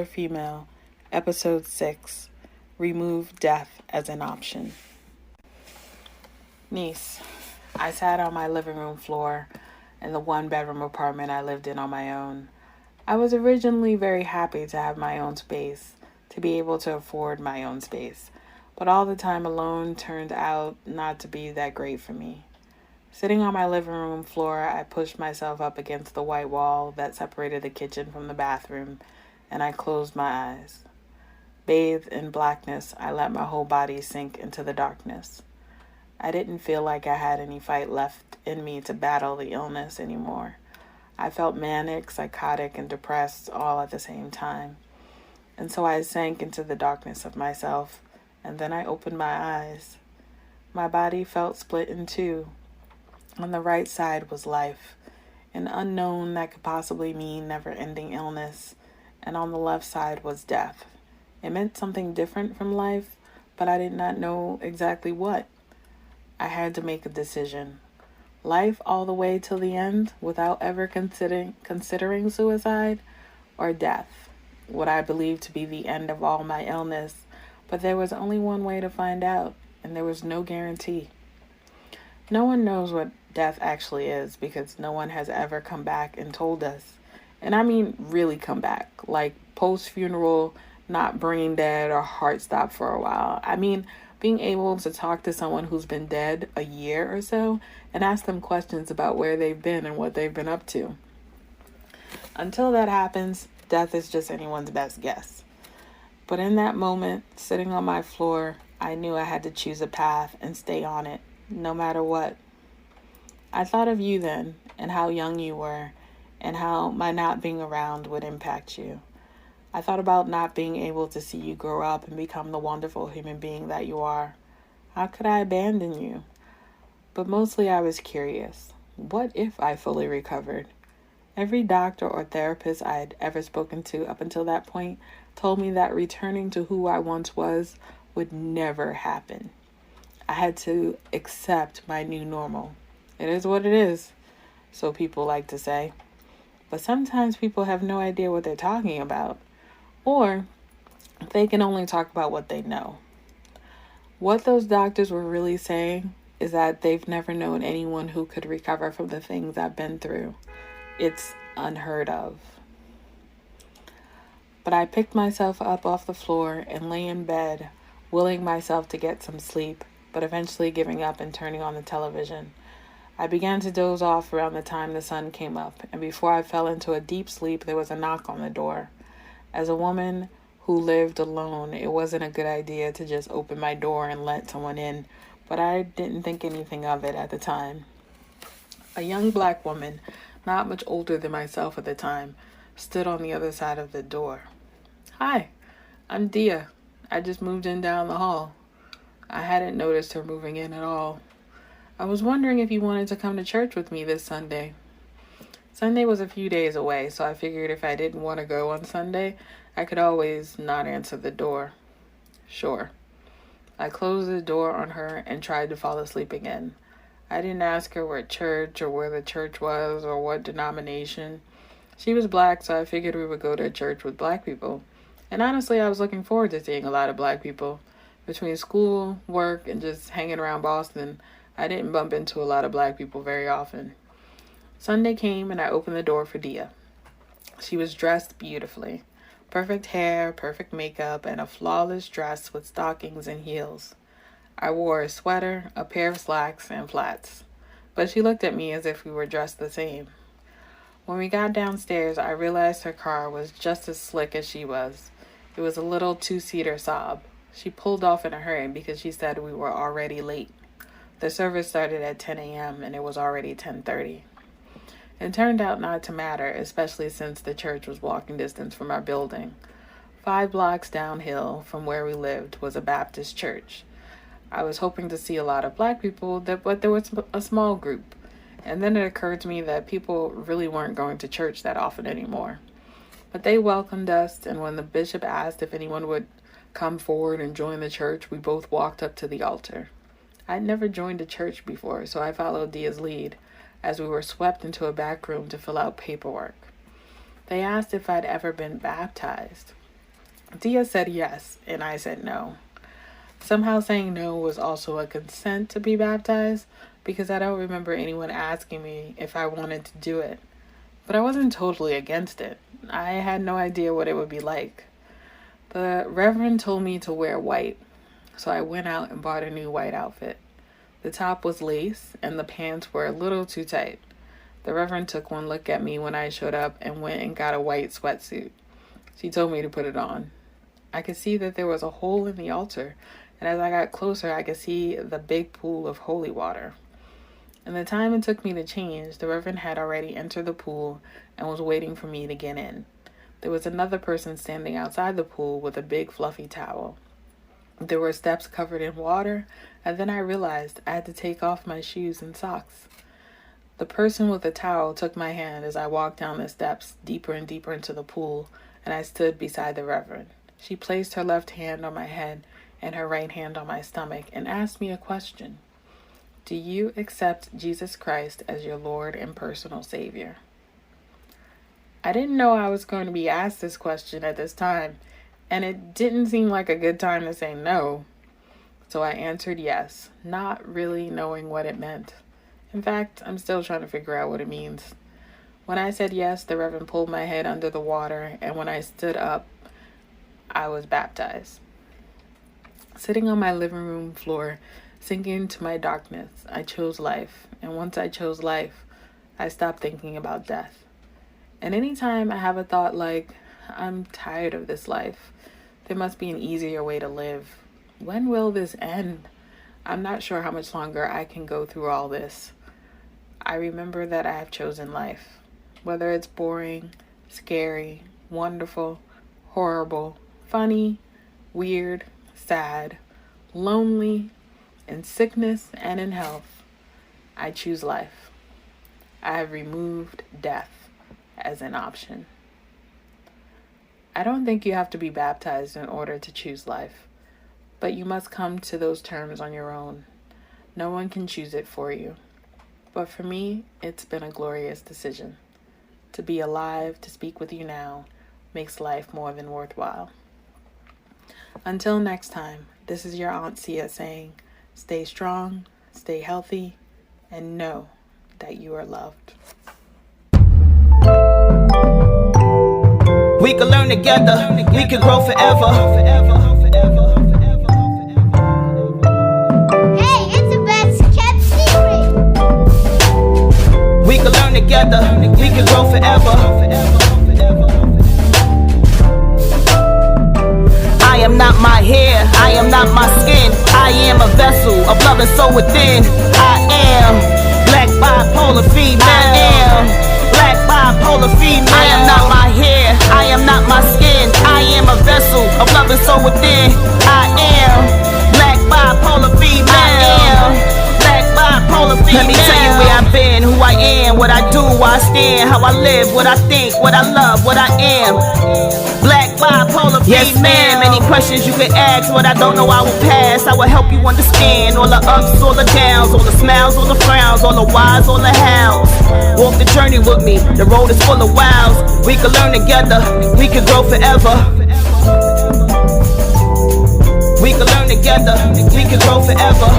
Female, Episode 6, Remove Death as an Option. Niece, I sat on my living room floor in the one-bedroom apartment I lived in on my own. I was originally very happy to have my own space, to be able to afford my own space, but all the time alone turned out not to be that great for me. Sitting on my living room floor, I pushed myself up against the white wall that separated the kitchen from the bathroom, and I closed my eyes. Bathed in blackness, I let my whole body sink into the darkness. I didn't feel like I had any fight left in me to battle the illness anymore. I felt manic, psychotic, and depressed all at the same time. And so I sank into the darkness of myself, and then I opened my eyes. My body felt split in two. On the right side was life, an unknown that could possibly mean never-ending illness, and on the left side was death. It meant something different from life, but I did not know exactly what. I had to make a decision. Life all the way till the end without ever considering suicide, or death, what I believed to be the end of all my illness, but there was only one way to find out, and there was no guarantee. No one knows what death actually is because no one has ever come back and told us. And I mean really come back, like post-funeral, not brain dead or heart stopped for a while. I mean being able to talk to someone who's been dead a year or so and ask them questions about where they've been and what they've been up to. Until that happens, death is just anyone's best guess. But in that moment, sitting on my floor, I knew I had to choose a path and stay on it, no matter what. I thought of you then, and how young you were, and how my not being around would impact you. I thought about not being able to see you grow up and become the wonderful human being that you are. How could I abandon you? But mostly I was curious. What if I fully recovered? Every doctor or therapist I had ever spoken to up until that point told me that returning to who I once was would never happen. I had to accept my new normal. It is what it is, so people like to say. But sometimes people have no idea what they're talking about, or they can only talk about what they know. What those doctors were really saying is that they've never known anyone who could recover from the things I've been through. It's unheard of. But I picked myself up off the floor and lay in bed, willing myself to get some sleep, but eventually giving up and turning on the television. I began to doze off around the time the sun came up, and before I fell into a deep sleep, there was a knock on the door. As a woman who lived alone, it wasn't a good idea to just open my door and let someone in, but I didn't think anything of it at the time. A young black woman, not much older than myself at the time, stood on the other side of the door. "Hi, I'm Dia. I just moved in down the hall." I hadn't noticed her moving in at all. "I was wondering if you wanted to come to church with me this Sunday." Sunday was a few days away, so I figured if I didn't want to go on Sunday, I could always not answer the door. Sure. I closed the door on her and tried to fall asleep again. I didn't ask her what church or where the church was or what denomination. She was black, so I figured we would go to church with black people. And honestly, I was looking forward to seeing a lot of black people. Between school, work, and just hanging around Boston, I didn't bump into a lot of black people very often. Sunday came and I opened the door for Dia. She was dressed beautifully. Perfect hair, perfect makeup, and a flawless dress with stockings and heels. I wore a sweater, a pair of slacks, and flats. But she looked at me as if we were dressed the same. When we got downstairs, I realized her car was just as slick as she was. It was a little two-seater Saab. She pulled off in a hurry because she said we were already late. The service started at 10 a.m. and it was already 10:30. It turned out not to matter, especially since the church was walking distance from our building. 5 blocks downhill from where we lived was a Baptist church. I was hoping to see a lot of black people, but there was a small group. And then it occurred to me that people really weren't going to church that often anymore. But they welcomed us, and when the bishop asked if anyone would come forward and join the church, we both walked up to the altar. I'd never joined a church before, so I followed Dia's lead as we were swept into a back room to fill out paperwork. They asked if I'd ever been baptized. Dia said yes, and I said no. Somehow saying no was also a consent to be baptized because I don't remember anyone asking me if I wanted to do it. But I wasn't totally against it. I had no idea what it would be like. The Reverend told me to wear white, so I went out and bought a new white outfit. The top was lace, and the pants were a little too tight. The Reverend took one look at me when I showed up and went and got a white sweatsuit. She told me to put it on. I could see that there was a hole in the altar, and as I got closer, I could see the big pool of holy water. In the time it took me to change, the Reverend had already entered the pool and was waiting for me to get in. There was another person standing outside the pool with a big fluffy towel. There were steps covered in water, and then I realized I had to take off my shoes and socks. The person with the towel took my hand as I walked down the steps deeper and deeper into the pool, and I stood beside the Reverend. She placed her left hand on my head and her right hand on my stomach and asked me a question. Do you accept Jesus Christ as your Lord and personal Savior? I didn't know I was going to be asked this question at this time, and it didn't seem like a good time to say no. So I answered yes, not really knowing what it meant. In fact, I'm still trying to figure out what it means. When I said yes, the Reverend pulled my head under the water, and when I stood up, I was baptized. Sitting on my living room floor, sinking into my darkness, I chose life. And once I chose life, I stopped thinking about death. And anytime I have a thought like, I'm tired of this life, there must be an easier way to live. When will this end? I'm not sure how much longer I can go through all this. I remember that I have chosen life. Whether it's boring, scary, wonderful, horrible, funny, weird, sad, lonely, in sickness and in health, I choose life. I have removed death as an option. I don't think you have to be baptized in order to choose life, but you must come to those terms on your own. No one can choose it for you. But for me, it's been a glorious decision. To be alive, to speak with you now, makes life more than worthwhile. Until next time, this is your Aunt Sia saying, stay strong, stay healthy, and know that you are loved. We can learn together, we can grow forever. Hey, it's the best kept secret. We can learn together, we can grow forever. I am not my hair, I am not my skin. I am a vessel of love and soul within. I am black bipolar female. I am black bipolar female. I am not my hair, I am not my skin. I am a vessel of love and soul within. I am black bipolar female. I am black bipolar female. Let me tell you where I've been, who I am, what I do, why I stand, how I live, what I think, what I love, what I am. Black bipolar female. Yes, ma'am. Any questions you can ask, what I don't know I will pass. I will help you understand all the ups, all the downs, all the smiles, all the frowns, all the whys, all the hows. Walk the journey with me, the road is full of wows. We can learn together, we can grow forever. We can learn together, we can grow forever.